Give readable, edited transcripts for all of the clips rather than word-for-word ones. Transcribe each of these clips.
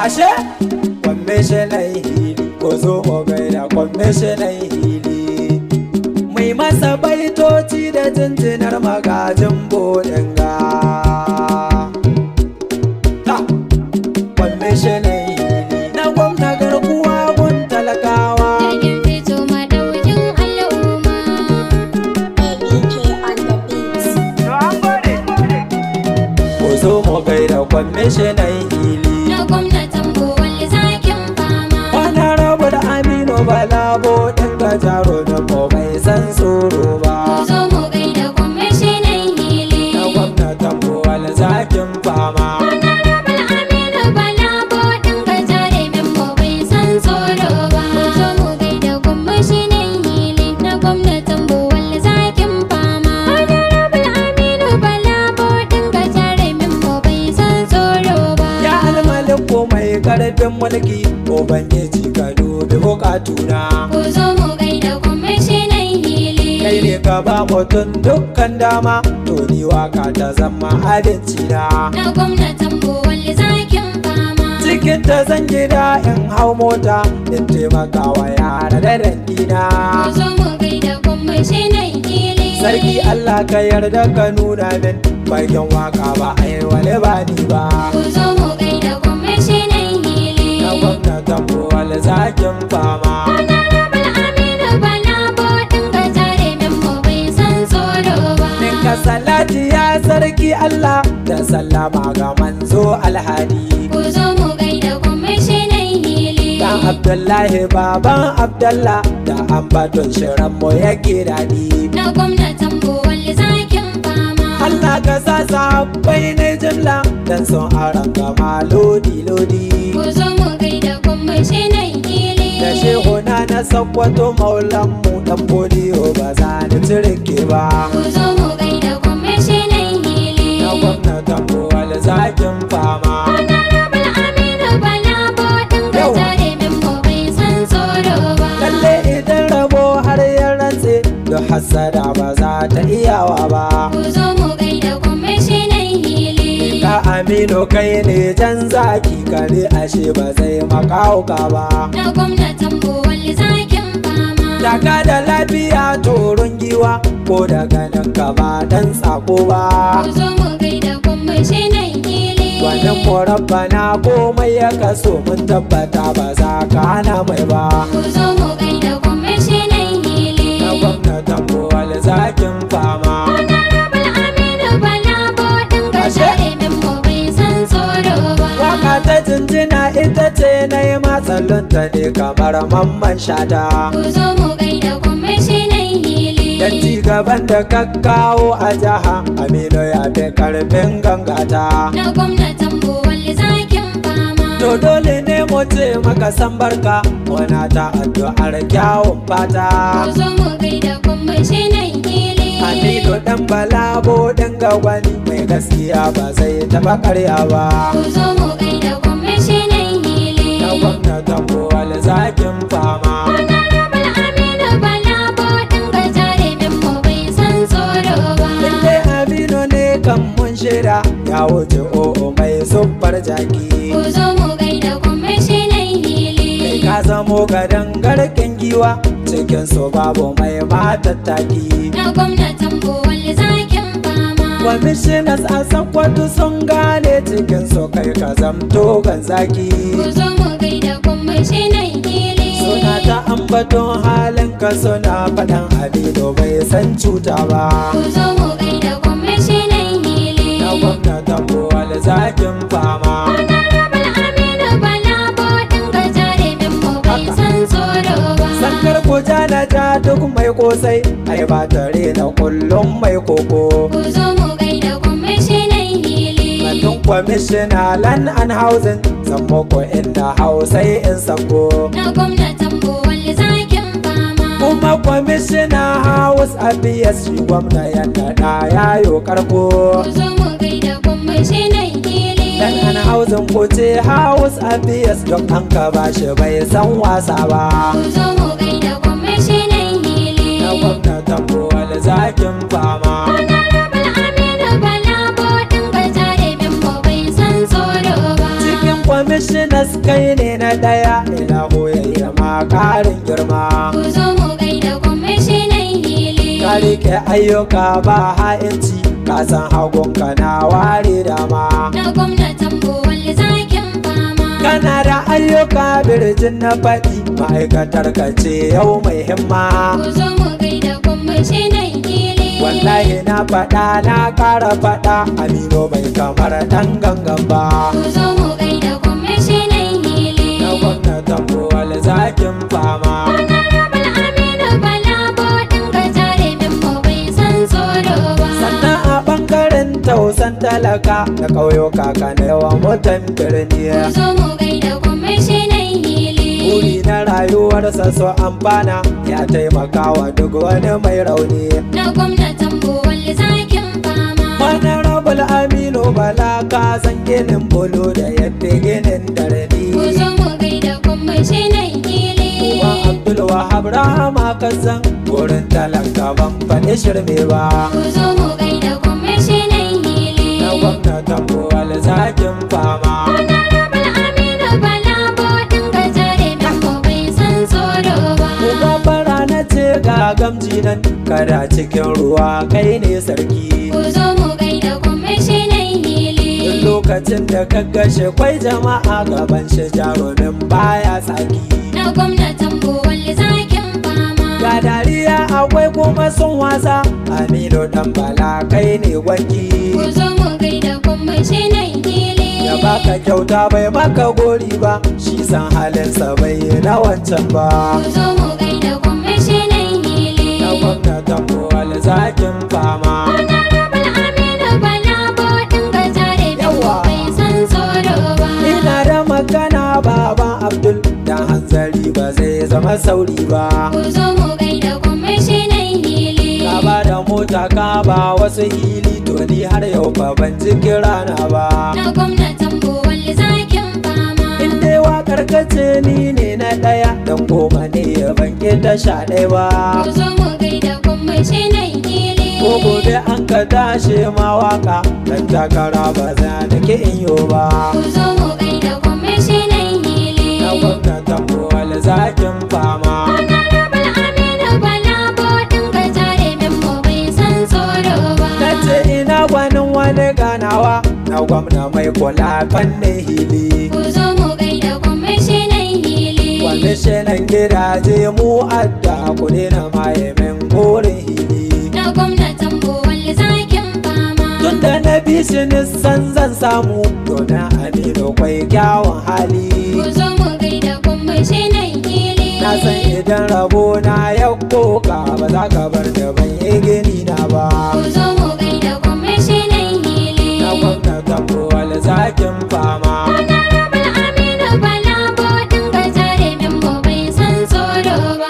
ashe kwamishinan hili ko zo mu gaida kwamishinan hili mai masa baitoci da jinjinar magajin bodinga kwamishinan hili na gwamna garkuwa gun talakawa ko zo mu gaida kwamishinan hili na gwamnatin Buwal zakin fama. wani rabu da Aminu Bala bodinga jaro da ko bai san tsoro ba Ku zo mu gaida kwamishinan hili. na gwamnatin Buwal zakin fama Honorable Aminu Bala Bodinga jarumin mu bai san tsoro ba. Ku zo mu gaida kwamishinan hili na gwamnatin Buwal zakin fama. Honorable Aminu Bala Bodinga jarumin mu bai san tsoro ba. ya almaliku mai karfin mulki ubangiji ka dubi bukatuna Ku zo mu gaida kwamishinan hili. kai ne ka ba mutum dukkan dama to ni waka ta zama abinci na Na gwamnatin Buwal zakin fama. cikin ta zan gida in hau mota in taimaka wa yara da dangina Ku zo mu gaida kwamishinan hili. sarki Allah ka yarda ka nuna min bakin waka ba a yi wani ba ni ba Ku zo mu gaida kwamishinan hili. na gwamnatin Buwal zakin fama Honorable Aminu Bala Bodinga jarumin mu bai san tsoro ba. Ninka salati ya sarki Allah da sallama ga manzo alhadi Ku zo mu gaida kwamishinan hili. Dan Abdullahi baban Abdallah da ambaton shirin mu yake daɗi Na gwamnatin Buwal zakin fama. Allah ka sa sabbai ne jimla dan son aran gama lodi Ku zo mu gaida kwamishinan hili. da shehuna na sakwato maulan mu dan bodiyo ba za ni turke ba Ku zo mu gaida kwamishinan hili. na gwamnatin Buwal zakin fama Honorable Aminu Bala Bodinga Yawa. jarumin mu bai san tsoro ba. lalle idan rabo har ya rantse da hasada ba za ta iyawa ba Ku zo mu gaida kwamishinan hili. ka Aminu kai ne jan zaki kare ashe ba zai makauka ba Na gwamnatin Buwal zakin fama. daga da lafiya turun giwa ko daga nan ka ba dan tsako ba Ku zo mu gaida kwamishinan hili. wannan murabbana komai ya kaso mun tabbata ba za ka hana mai ba Ku zo mu gaida kwamishinan hili. na gwamnatin Buwal zakin fama Honorable Aminu Bala Bodinga Ashe. jarumin mu bai san tsoro ba. waka ta jinjina ita ce na yi matsalunta ne kamar mamman shata Ku zo mu gaida kwamishinan hili. dan ci gaban da ka kawo a jiha Aminu ya fi karfin gangata Na gwamnatin Buwal zakin fama. to dole ne mu ce maka san barka wana ta addu'ar kyawun fata Ku zo mu gaida kwamishinan hili. Aminu dan Bala Bodinga wani mai gaskiya ba zai taba karya ba Ku zo mu gaida kwamishinan hili. na gwamnatin Buwal zakin fama Honorable Aminu Bala Bodinga jarumin mu bai san tsoro ba. Inda Aminu ne kan mun shira ya wuce o'o mai zubar jaki Ku zo mu gaida kwamishinan hili. kai ka zamo gadon garken giwa cikin su babu mai matattaki Na gwamnatin Buwal zakin fama. Kwamishinas a Sokoto sun gane cikin su kai ka zamto ganzaki Ku zo mu gaida kwamishinan hili. suna ta ambaton halin ka suna faɗan Aminu bai san cuta ba Ku zo mu gaida kwamishinan hili. na gwamnatin Buwal zakin fama Honorable Aminu Bala Bodinga jarumin mu bai san tsoro ba. Sankar kuja na ja duk mai kosai ai ba tare da kullum mai koko Ku zo mu gaida kwamishinan hili. batun kwamishina land and housing san muku inda hausai in sako Na gwamnatin Buwal zakin fama. kuma kwamishina house affairs shi gwamna yadda da yayo karko Ku zo mu gaida kwamishinan hili. land and housing ko ce house affairs don an ka bashi bai san wasa ba Ku zo mu gaida kwamishinan hili. na gwamnatin Buwal zakin fama Honorable Aminu Bala Bodinga jarumin mu bai san tsoro ba. kwamishinas Yes kai ne na ɗaya ilahu ya yi ma ƙarin girma. Ku zo mu gaida kwamishinan hili. Ka rike ayyuka ba ha'inci, ka san hagunka na ware dama. Na gwamnatin Buwal zakin fama. Kana da ayyuka birjin na faɗi, ma'aikatar ka ce yau mai himma. Ku zo mu gaida kwamishinan hili. Wallahi na faɗa na ƙara faɗa, Aminu bai kamar ɗan gangan ba. Ku zo mu gaida kwamishinan hili. Na gwamnatin Buwal zakin fama. Honorable Aminu Bala Bodin Gajare Bimbo bai san tsoro ba. Sannan a ɓangaren tausan talaka da ƙauyuka ka yawa mutan birni. Ku zo mu gaida kwamishinan hili. Buri na rayuwarsa so amfana, ya taimaka wa duk wani mai rauni. Na gwamnatin Buwal zakin fama. Honorable Aminu Bala ka san ginin bulu da yadda ginin darni. Ku zo mu gaida kwamishinan hili. Uban Abdul Wahab Rahama ka san wurin talaka ban faɗi shirme ba. Ku zo mu gaida kwamishinan hili. Na gwamnatin Buwal zakin fama. Honorable Aminu Bala Bodin Gajare Bimbo bai san tsoro ba. Gabara na ce ga gamji nan, kada cikin ruwa kai ne sarki. Ku zo mu gaida kwamishinan hili. Duk lokacin da ka gashe kwai jama'a gaban shi jarumin baya tsaki. Na gwamnatin Buwal zakin fama. Ga dariya akwai kuma son wasa, Aminu dan Bala kai ne gwanki. Ku zo mu gaida kwamishinan hili. Ya baka kyauta bai maka gori ba, shi san halinsa bai yi na wancan ba. Ku zo mu gaida kwamishinan hili. Na gwamnatin Buwal zakin fama. Honorable Aminu Bala Bodin Gajare Bimbo bai san tsoro ba. Ina da magana baban Abdul, dan hanzari ba zai zama sauri ba. Ku zo mu gaida kwamishinan hili. Ka ba da mota ka ba wasu hili, to ni har yau fa ban ji kirana ba. Na gwamnatin Buwal zakin fama. In dai waƙar kace ni ne na ɗaya, dan goma ne ya banke ta sha ɗaya ba. Ku zo mu gaida kwamishinan hili. Ko gobe an ka tashe ma waka, dan takara ba za da ke in yo ba. Ku zo mu gaida kwamishinan hili. Na gwamnatin Buwal zakin fama. Honorable Aminu Bala Bodin Gajare Bimbo bai san tsoro ba. Na ce ina gwanin wani ganawa, na gwamna mai kula fannin hili. Ku zo mu gaida kwamishinan hili. Kwamishinan gidaje mu adda kuɗi na mayemin burin hili. Na gwamnatin Buwal zakin fama. Tunda na bi shi nisan zan samu, domin Aminu kwai kyawun hali. Ku zo mu gaida kwamishinan hili. Na san idan rabo na ya koka, ba za ka bar da ban yi gini na ba. Ku zo mu gaida kwamishinan hili. Na gwamnatin Buwal zakin fama. Honorable Aminu Bala Bodin Gajare Bimbo bai san tsoro ba.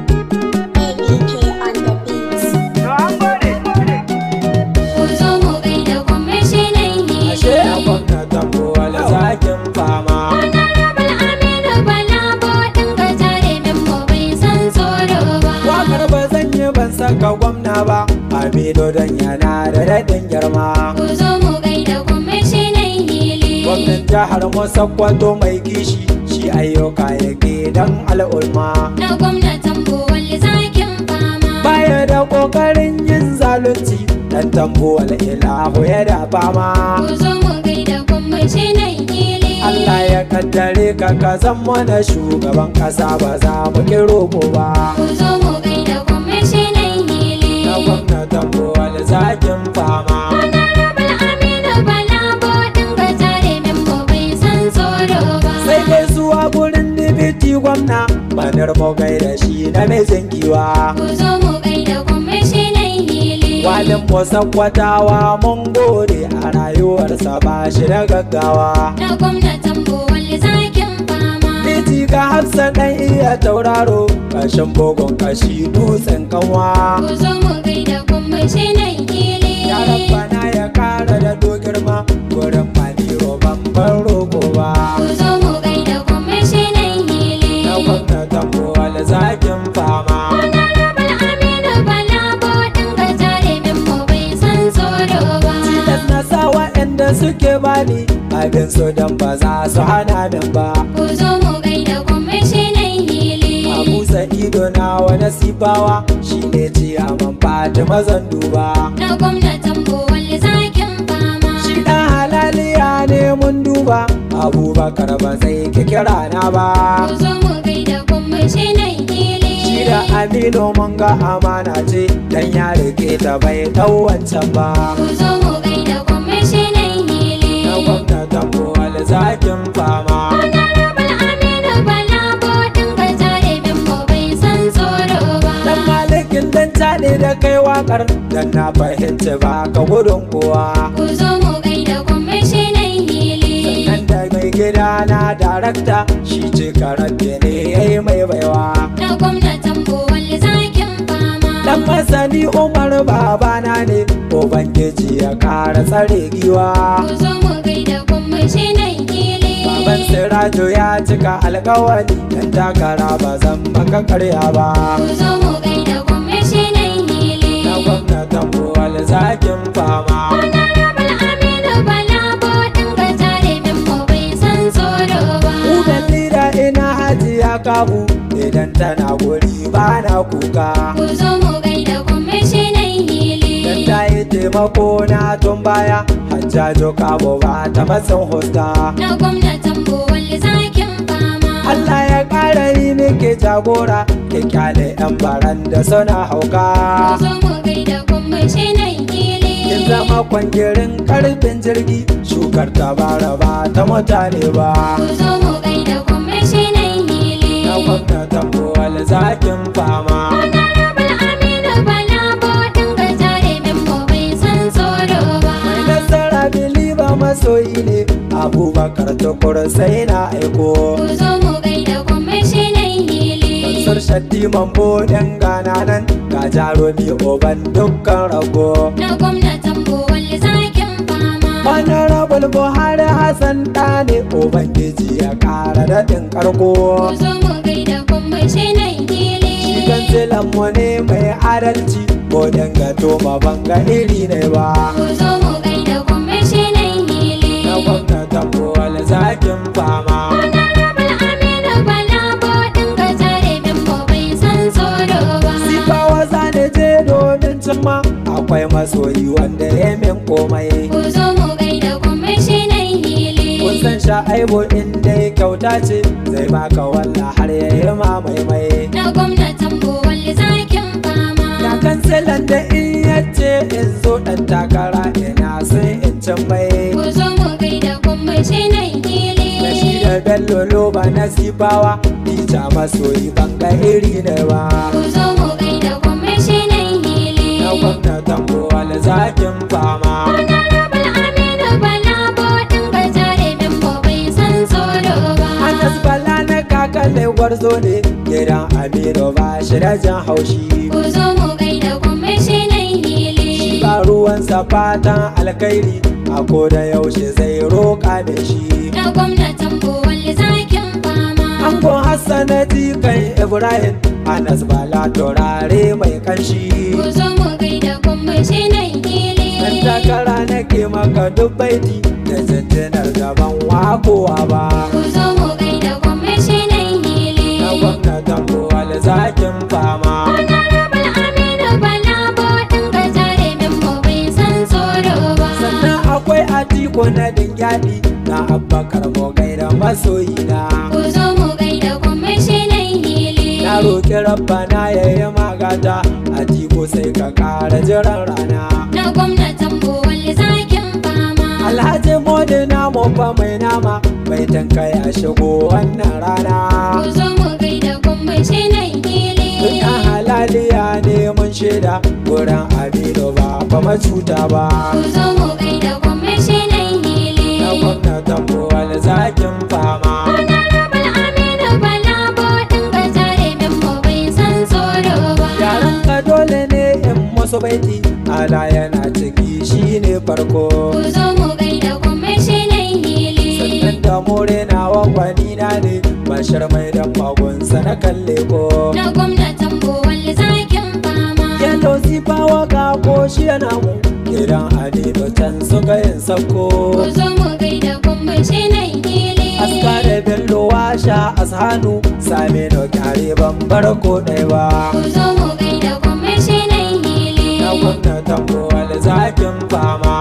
ABK on the beats. Ku zo mu gaida kwamishinan Ashe a hili. gwamnatin Buwal zakin fama. Honorable Aminu Bala Bodin Gajare Bimbo bai san tsoro ba. Wakar ba zan yi ban saka gwamna ba, Aminu don yana da daɗin girma. Ku zo mu gaida kwamishinan hili. Gwamnan jihar mu Sokoto mai kishi, shi ayyuka yake dan al'umma. Na gwamnatin Buwal zakin fama. Baya da ƙoƙarin yin zalunci, dan tambuwal ilahu ya da fama. Ku zo mu gaida kwamishinan hili. Allah ya kaddare ka zan mana shugaban ƙasa, ba za mu ki roƙo ba. Ku zo mu gaida kwamishinan hili. Na gwamnatin Buwal zakin fama. Honorable Aminu Bala Bodin Gajare Bimbo bai san tsoro ba. Sai gaisuwa gurin dibiti gwamna, manar mu gaida shi na mai zingiwa. Ku zo mu gaida kwamishinan hili. Walin mu Sakkwatawa mun gode, a rayuwarsa ba shi da gaggawa. Na gwamnatin Buwal zakin fama. Miji ga Hafsa ɗan iya tauraro, ƙarshen bugun kashi dutsen kanwa. Ku zo mu gaida kwamishinan hili. Rabbana ya kara da girma gurin Maniru babban roƙo ba. Ku zo mu gaida kwamishinan hili. Na gwamnatin Buwal zakin fama. Honorable Aminu Bala Bodin ga jarumin mu bai san tsoro ba. Tilas na sa waɗanda suke bani abin su don ba za su hana min ba. Ku zo mu gaida kwamishinan hili. Abu Sa'idu na wani sifawa shi ne ciyaman Fatima zan duba. Na gwamnatin Buwal zakin fama. Shi ɗan halaliya ne mun duba. Abubakar ba zai ki kira na ba. Ku zo mu gaida kwamishinan hili. Shi da Aminu mun ga amana ce dan ya rike ta bai ɗau wancan ba. Ku zo mu gaida kwamishinan hili. Na gwamnatin Buwal zakin fama. Honorable Aminu Bala Bodin ga jarumin mu bai san tsoro ba. Dan malikin dan tale da kai wakar dan na fahimci ba ka gudun kowa. Ku zo mu gaida kwamishinan hili. Sannan da mai gida na darakta shi ce karanta ne yayi mai baiwa. Na gwamnatin Buwal zakin fama. Dan masani Umar babana ne Ubangiji ya kara tsare giwa. Ku zo mu gaida kwamishinan hili. Baban Sirajo ya cika alkawari dan takara ba zan maka karya ba. Ku zo mu gaida kwamishinan hili. Na gwamnatin Buwal zakin fama. Honorable Aminu Bala Bodin ga jarumin mu bai san tsoro ba. Udan lida ina hajiya kabu idan tana guri ba na kuka. Ku zo mu gaida kwamishinan hili. Dan ta yi taimako na tun baya Hajjajo Kabo ba ta matsin hosta. Na gwamnatin Buwal zakin fama. Allah ya ƙara yi miki jagora ki kyale 'yan baran da suna hauka. Ku zo mu gaida kwamishinan hili. Kin zama kwangirin karfin jirgi shukar tabara ba ta mutane ba. Ku zo mu gaida kwamishinan hili. Na gwamnatin Buwal zakin fama. Honorable Aminu Bala Bodin ga jarumin mu bai san tsoro ba. Mai nasara biliba masoyi ne Abubakar tukur sai na aiko. Ku zo mu gaida kwamishinan hili. Mansur Shaddi Mambo ɗan gana nan ga jarumi oban dukkan rago. Na gwamnatin Buwal zakin fama. Honorable Buhari Hassan ɗane Ubangiji ya ƙara daɗin ƙarko. Ku zo mu gaida kwamishinan hili. Shi kansilanmu ne mai adalci ko dangato ma banga iri ne ba. Ku zo mu gaida kwamishinan hili. Na gwamnatin Buwal zakin fama. Honorable Aminu Bala Bodin ga jarumin mu bai san tsoro ba. Sifawa zane je domin cimma akwai masoyi wanda ya min komai. Ku zo mu gaida kwamishinan hili. Kun san sha'aibu inda ya kyauta ce zai baka walla har ya yi ma maimai. Na gwamnatin Buwal zakin fama. Ya kansilan da in yace in zo ɗan takara ina sai in can mai. Ku zo mu gaida kwamishinan hili. Da shi da Bello Loba na sifawa Dija masoyi banga iri ne ba. Ku zo mu gaida kwamishinan hili. Na gwamnatin Buwal zakin fama. Honorable Aminu Bala Bodin ga jarumin mu bai san tsoro ba. Anas Bala na kakale gwarzo ne gidan Aminu ba shi da jan haushi. Ku zo mu gaida kwamishinan hili. Ba ruwansa fatan alkhairi a koda yaushe zai roƙa da shi. Na gwamnatin Buwal zakin fama. Angon Hassanati kan Ibrahim Anas Bala turare mai kanshi. Ku zo mu gaida kwamishinan hili. Dan takara nake maka duk baiti da jinjinar gaban wakowa ba. Ku zo mu gaida kwamishinan hili. Na gwamnatin Buwal zakin fama. Honorable Aminu Bala Bodin ga jarumin mu bai san tsoro ba. Sannan akwai Atiku na Dingyadi na Abubakar Mogai da masoyina. Ku zo mu gaida kwamishinan hili. Na roƙi Rabbana ya yi magata Atiku sai ka ƙara jiran rana. Na gwamnatin Buwal zakin fama. Alhaji Modi na fa mai nama mai tankaya shigo wannan rana. Ku zo mu gaida kwamishinan hili. Duk ɗan halaliya ne mun shaida wurin Aminu ba fa macuta ba. Ku zo mu gaida kwamishinan hili. Na gwamnatin Buwal zakin fama. Honorable Aminu Bala Bodin ga jarumin mu bai san tsoro ba. Yaran ka dole ne in masu baiti ala yana ciki shine farko. Ku zo mu gaida kwamishinan hili. Sannan da more nawa gwani na ne bashar mai dan magunsa na kalle ko. Na gwamnatin Bowal zakin fama. Yalo sifawa ga koshi yana mu gidan Aliyu can suka yin sako. Ku zo mu gaida kwamishinan hili. Aska da bello washa ashanu same no kyare ban bar ko ɗaya ba. Ku zo mu gaida kwamishinan hili. Na gwamnatin Bowal zakin fama.